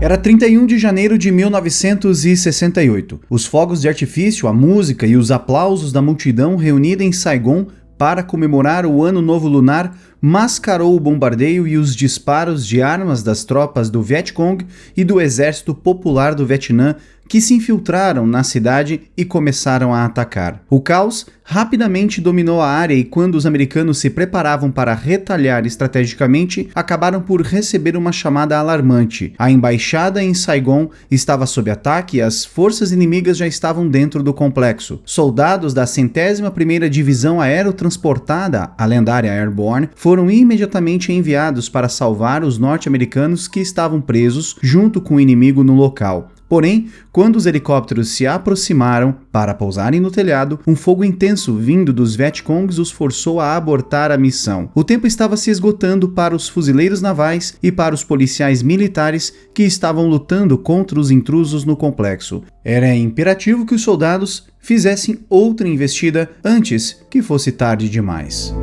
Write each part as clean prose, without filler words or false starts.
Era 31 de janeiro de 1968. Os fogos de artifício, a música e os aplausos da multidão reunida em Saigon para comemorar o Ano Novo Lunar mascarou o bombardeio e os disparos de armas das tropas do Vietcong e do Exército Popular do Vietnã, que se infiltraram na cidade e começaram a atacar. O caos rapidamente dominou a área e quando os americanos se preparavam para retalhar estrategicamente, acabaram por receber uma chamada alarmante. A embaixada em Saigon estava sob ataque e as forças inimigas já estavam dentro do complexo. Soldados da 101ª Divisão Aerotransportada, a lendária Airborne, foram imediatamente enviados para salvar os norte-americanos que estavam presos junto com o inimigo no local. Porém, quando os helicópteros se aproximaram para pousarem no telhado, um fogo intenso vindo dos Vietcongs os forçou a abortar a missão. O tempo estava se esgotando para os fuzileiros navais e para os policiais militares que estavam lutando contra os intrusos no complexo. Era imperativo que os soldados fizessem outra investida antes que fosse tarde demais.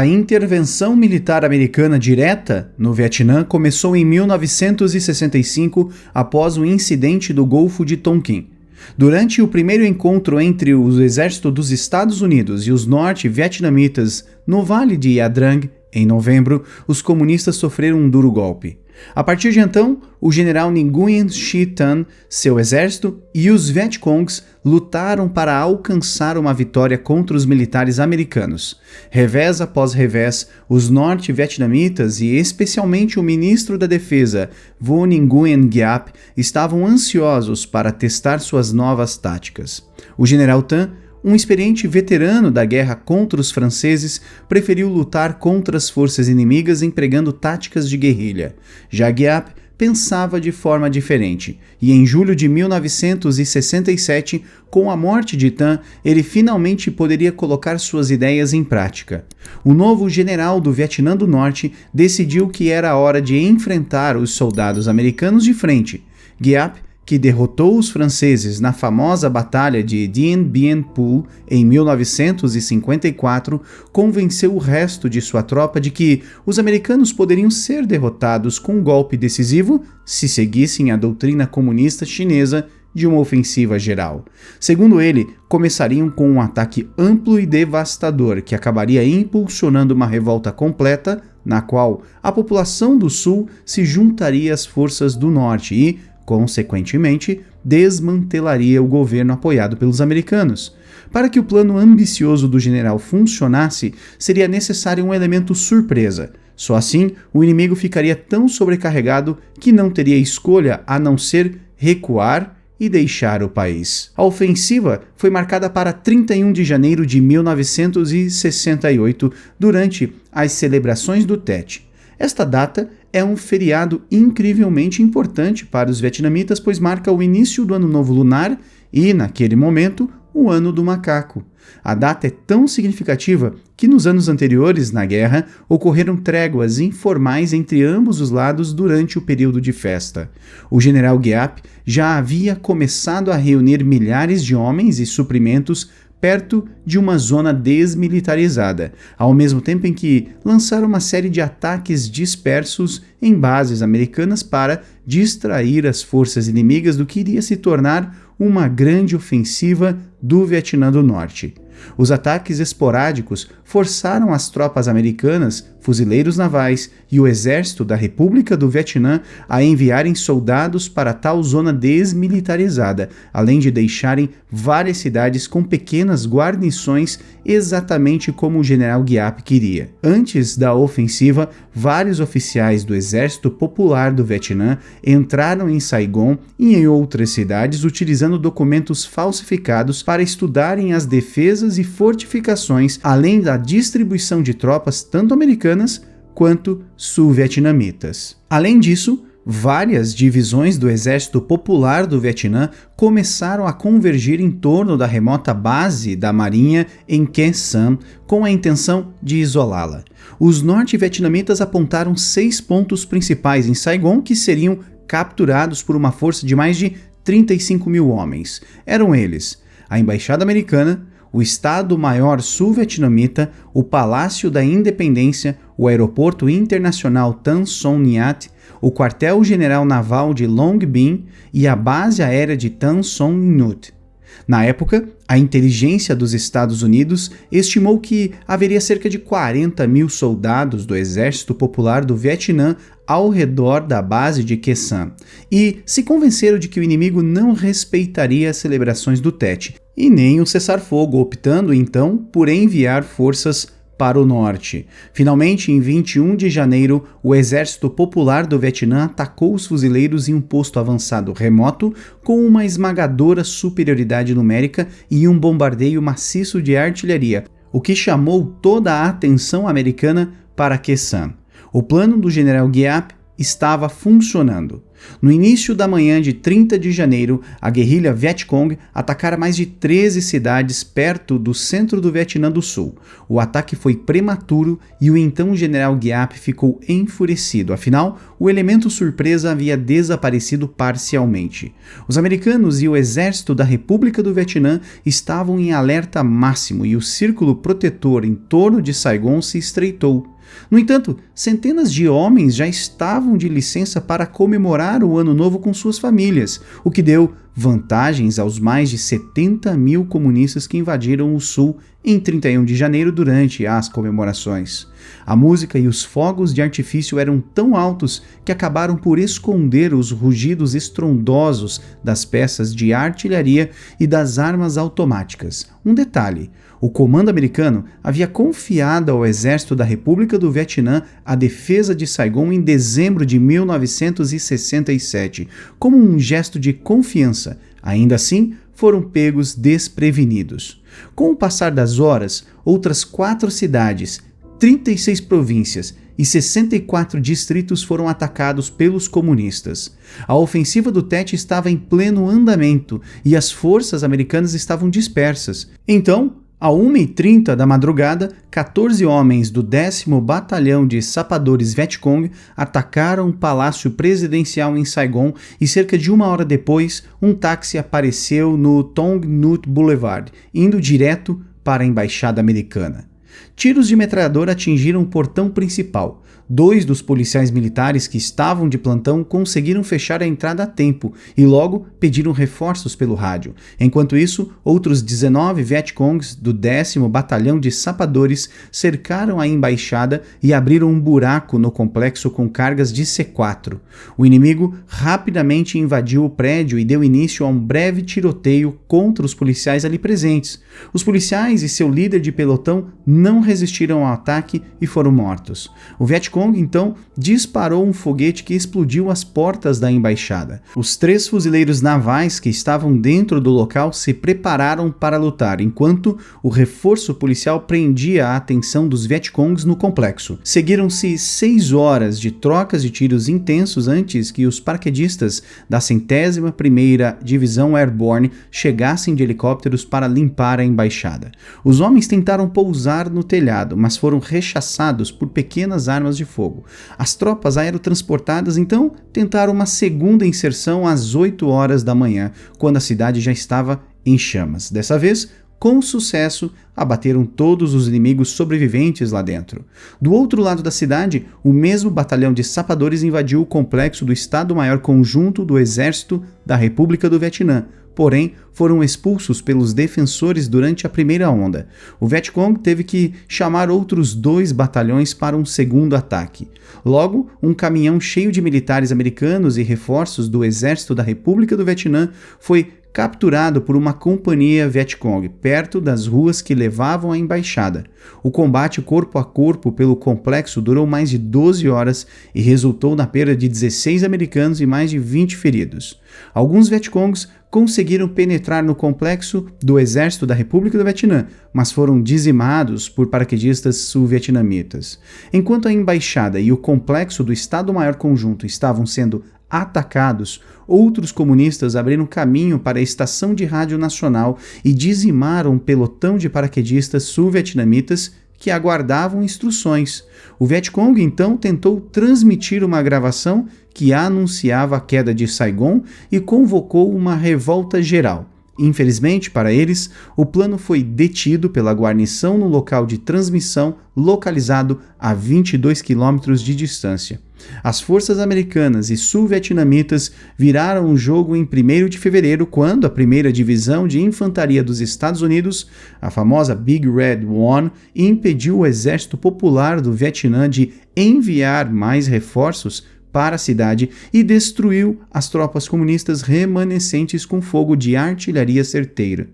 A intervenção militar americana direta no Vietnã começou em 1965 após o incidente do Golfo de Tonkin. Durante o primeiro encontro entre o exército dos Estados Unidos e os norte-vietnamitas no Vale de Ia Drang, em novembro, os comunistas sofreram um duro golpe. A partir de então, o general Nguyen Chi Thanh, seu exército e os Vietcongs lutaram para alcançar uma vitória contra os militares americanos. Revés após revés, os norte-vietnamitas e especialmente o ministro da Defesa, Vo Nguyen Giap, estavam ansiosos para testar suas novas táticas. O general Thanh, um experiente veterano da guerra contra os franceses, preferiu lutar contra as forças inimigas empregando táticas de guerrilha. Já Giap pensava de forma diferente, e em julho de 1967, com a morte de Thanh, ele finalmente poderia colocar suas ideias em prática. O novo general do Vietnã do Norte decidiu que era a hora de enfrentar os soldados americanos de frente. Giap, que derrotou os franceses na famosa Batalha de Dien Bien Phu em 1954, convenceu o resto de sua tropa de que os americanos poderiam ser derrotados com um golpe decisivo se seguissem a doutrina comunista chinesa de uma ofensiva geral. Segundo ele, começariam com um ataque amplo e devastador que acabaria impulsionando uma revolta completa, na qual a população do Sul se juntaria às forças do Norte e, consequentemente, desmantelaria o governo apoiado pelos americanos. Para que o plano ambicioso do general funcionasse, seria necessário um elemento surpresa. Só assim, o inimigo ficaria tão sobrecarregado que não teria escolha a não ser recuar e deixar o país. A ofensiva foi marcada para 31 de janeiro de 1968, durante as celebrações do Tet. Esta data é um feriado incrivelmente importante para os vietnamitas, pois marca o início do Ano Novo Lunar e, naquele momento, o Ano do Macaco. A data é tão significativa que nos anos anteriores, na guerra, ocorreram tréguas informais entre ambos os lados durante o período de festa. O general Giap já havia começado a reunir milhares de homens e suprimentos perto de uma zona desmilitarizada, ao mesmo tempo em que lançaram uma série de ataques dispersos em bases americanas para distrair as forças inimigas do que iria se tornar uma grande ofensiva do Vietnã do Norte. Os ataques esporádicos forçaram as tropas americanas, fuzileiros navais e o exército da República do Vietnã a enviarem soldados para tal zona desmilitarizada, além de deixarem várias cidades com pequenas guarnições exatamente como o general Giap queria. Antes da ofensiva, vários oficiais do Exército Popular do Vietnã entraram em Saigon e em outras cidades utilizando documentos falsificados para estudarem as defesas e fortificações, além da distribuição de tropas tanto americanas quanto sul-vietnamitas. Além disso, Várias divisões do Exército Popular do Vietnã começaram a convergir em torno da remota base da Marinha em Khe Sanh com a intenção de isolá-la. Os norte-vietnamitas apontaram 6 pontos principais em Saigon que seriam capturados por uma força de mais de 35 mil homens. Eram eles: a Embaixada Americana, o Estado-Maior Sul-Vietnamita, o Palácio da Independência, o Aeroporto Internacional Tan Son Nhat, o Quartel-General Naval de Long Binh e a Base Aérea de Tan Son Nhut. Na época, a inteligência dos Estados Unidos estimou que haveria cerca de 40 mil soldados do Exército Popular do Vietnã ao redor da base de Khe Sanh, e se convenceram de que o inimigo não respeitaria as celebrações do Tet e nem o cessar-fogo, optando então por enviar forças para o norte. Finalmente, em 21 de janeiro, o Exército Popular do Vietnã atacou os fuzileiros em um posto avançado remoto com uma esmagadora superioridade numérica e um bombardeio maciço de artilharia, o que chamou toda a atenção americana para Khe Sanh. O plano do general Giap estava funcionando. No início da manhã de 30 de janeiro, a guerrilha Vietcong atacara mais de 13 cidades perto do centro do Vietnã do Sul. O ataque foi prematuro e o então general Giap ficou enfurecido, afinal, o elemento surpresa havia desaparecido parcialmente. Os americanos e o exército da República do Vietnã estavam em alerta máximo e o círculo protetor em torno de Saigon se estreitou. No entanto, centenas de homens já estavam de licença para comemorar o Ano Novo com suas famílias, o que deu vantagens aos mais de 70 mil comunistas que invadiram o Sul em 31 de janeiro durante as comemorações. A música e os fogos de artifício eram tão altos que acabaram por esconder os rugidos estrondosos das peças de artilharia e das armas automáticas. Um detalhe: o comando americano havia confiado ao exército da República do Vietnã a defesa de Saigon em dezembro de 1967, como um gesto de confiança. Ainda assim, foram pegos desprevenidos. Com o passar das horas, outras 4 cidades, 36 províncias e 64 distritos foram atacados pelos comunistas. A ofensiva do Tet estava em pleno andamento e as forças americanas estavam dispersas. Então, à 1h30 da madrugada, 14 homens do 10º Batalhão de Sapadores Vietcong atacaram o Palácio Presidencial em Saigon e cerca de 1 hora depois, um táxi apareceu no Tong Nut Boulevard, indo direto para a Embaixada Americana. Tiros de metralhadora atingiram o portão principal. 2 dos policiais militares que estavam de plantão conseguiram fechar a entrada a tempo e logo pediram reforços pelo rádio. Enquanto isso, outros 19 Vietcongs do 10º Batalhão de Sapadores cercaram a embaixada e abriram um buraco no complexo com cargas de C4. O inimigo rapidamente invadiu o prédio e deu início a um breve tiroteio contra os policiais ali presentes. Os policiais e seu líder de pelotão não resistiram ao ataque e foram mortos. O Vietcong então disparou um foguete que explodiu as portas da embaixada. Os 3 fuzileiros navais que estavam dentro do local se prepararam para lutar, enquanto o reforço policial prendia a atenção dos Vietcongs no complexo. Seguiram-se 6 horas de trocas de tiros intensos antes que os paraquedistas da 101ª Divisão Airborne chegassem de helicópteros para limpar a embaixada. Os homens tentaram pousar no telhado, mas foram rechaçados por pequenas armas de fogo. As tropas aerotransportadas então tentaram uma segunda inserção às 8 horas da manhã, quando a cidade já estava em chamas. Dessa vez, com sucesso, abateram todos os inimigos sobreviventes lá dentro. Do outro lado da cidade, o mesmo batalhão de sapadores invadiu o complexo do Estado-Maior Conjunto do Exército da República do Vietnã, porém foram expulsos pelos defensores durante a primeira onda. O Vietcong teve que chamar outros 2 batalhões para um segundo ataque. Logo, um caminhão cheio de militares americanos e reforços do Exército da República do Vietnã foi capturado por uma companhia Vietcong perto das ruas que levavam à embaixada. O combate corpo a corpo pelo complexo durou mais de 12 horas e resultou na perda de 16 americanos e mais de 20 feridos. Alguns Vietcongs conseguiram penetrar no complexo do Exército da República do Vietnã, mas foram dizimados por paraquedistas sul-vietnamitas. Enquanto a embaixada e o complexo do Estado-Maior Conjunto estavam sendo atacados, outros comunistas abriram caminho para a estação de rádio nacional e dizimaram um pelotão de paraquedistas sul-vietnamitas que aguardavam instruções. O Vietcong então tentou transmitir uma gravação que anunciava a queda de Saigon e convocou uma revolta geral. Infelizmente para eles, o plano foi detido pela guarnição no local de transmissão localizado a 22 quilômetros de distância. As forças americanas e sul-vietnamitas viraram o jogo em 1º de fevereiro, quando a 1ª Divisão de Infantaria dos Estados Unidos, a famosa Big Red One, impediu o Exército Popular do Vietnã de enviar mais reforços para a cidade e destruiu as tropas comunistas remanescentes com fogo de artilharia certeira.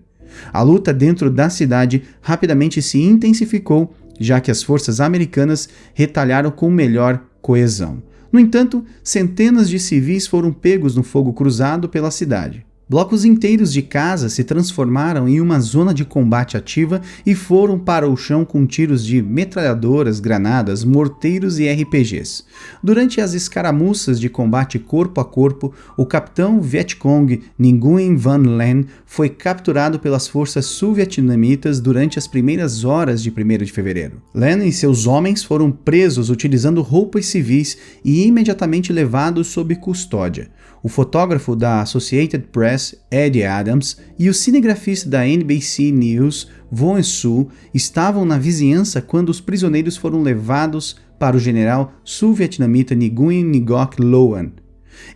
A luta dentro da cidade rapidamente se intensificou, já que as forças americanas retalharam com melhor coesão. No entanto, centenas de civis foram pegos no fogo cruzado pela cidade. Blocos inteiros de casas se transformaram em uma zona de combate ativa e foram para o chão com tiros de metralhadoras, granadas, morteiros e RPGs. Durante as escaramuças de combate corpo a corpo, o capitão Vietcong Nguyen Van Len foi capturado pelas forças sul-vietnamitas durante as primeiras horas de 1º de fevereiro. Len e seus homens foram presos utilizando roupas civis e imediatamente levados sob custódia. O fotógrafo da Associated Press, Eddie Adams, e o cinegrafista da NBC News, Von Su, estavam na vizinhança quando os prisioneiros foram levados para o general sul-vietnamita Nguyen Ngoc Loan.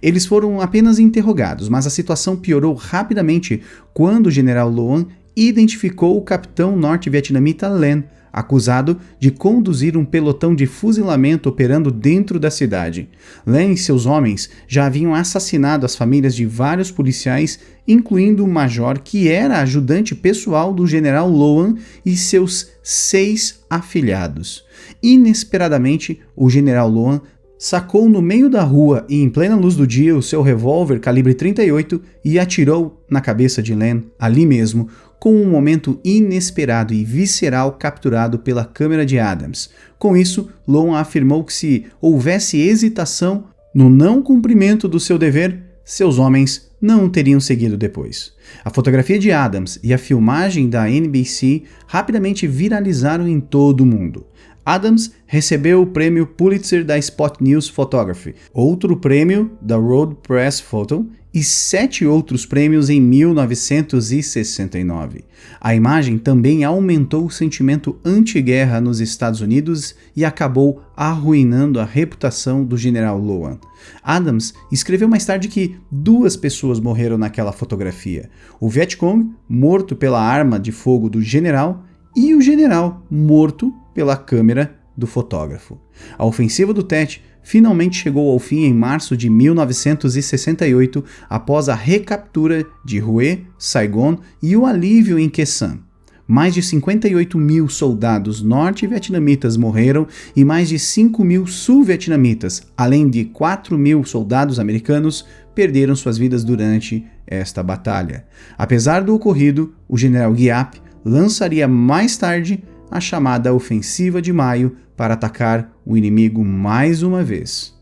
Eles foram apenas interrogados, mas a situação piorou rapidamente quando o general Loan identificou o capitão norte-vietnamita Len, acusado de conduzir um pelotão de fuzilamento operando dentro da cidade. Len e seus homens já haviam assassinado as famílias de vários policiais, incluindo o major que era ajudante pessoal do general Loan e seus 6 afilhados. Inesperadamente, o general Loan sacou no meio da rua e em plena luz do dia o seu revólver calibre 38 e atirou na cabeça de Len ali mesmo, com um momento inesperado e visceral capturado pela câmera de Adams. Com isso, Loan afirmou que se houvesse hesitação no não cumprimento do seu dever, seus homens não teriam seguido depois. A fotografia de Adams e a filmagem da NBC rapidamente viralizaram em todo o mundo. Adams recebeu o prêmio Pulitzer da Spot News Photography, outro prêmio da World Press Photo e 7 outros prêmios em 1969. A imagem também aumentou o sentimento anti-guerra nos Estados Unidos e acabou arruinando a reputação do general Loan. Adams escreveu mais tarde que 2 pessoas morreram naquela fotografia: o Vietcong, morto pela arma de fogo do general, e o general, morto pela câmera do fotógrafo. A ofensiva do Tet finalmente chegou ao fim em março de 1968, após a recaptura de Hue, Saigon e o alívio em Khe Sanh. Mais de 58 mil soldados norte-vietnamitas morreram e mais de 5 mil sul-vietnamitas, além de 4 mil soldados americanos, perderam suas vidas durante esta batalha. Apesar do ocorrido, o general Giap lançaria mais tarde a chamada Ofensiva de Maio para atacar o inimigo mais uma vez.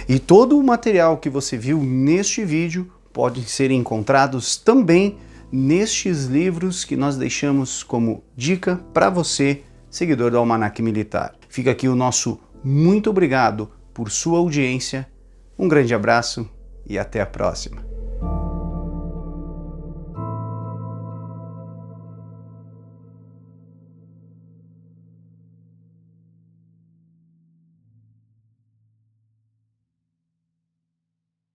E todo o material que você viu neste vídeo pode ser encontrados também nestes livros que nós deixamos como dica para você, seguidor do Almanaque Militar. Fica aqui o nosso muito obrigado por sua audiência, um grande abraço e até a próxima.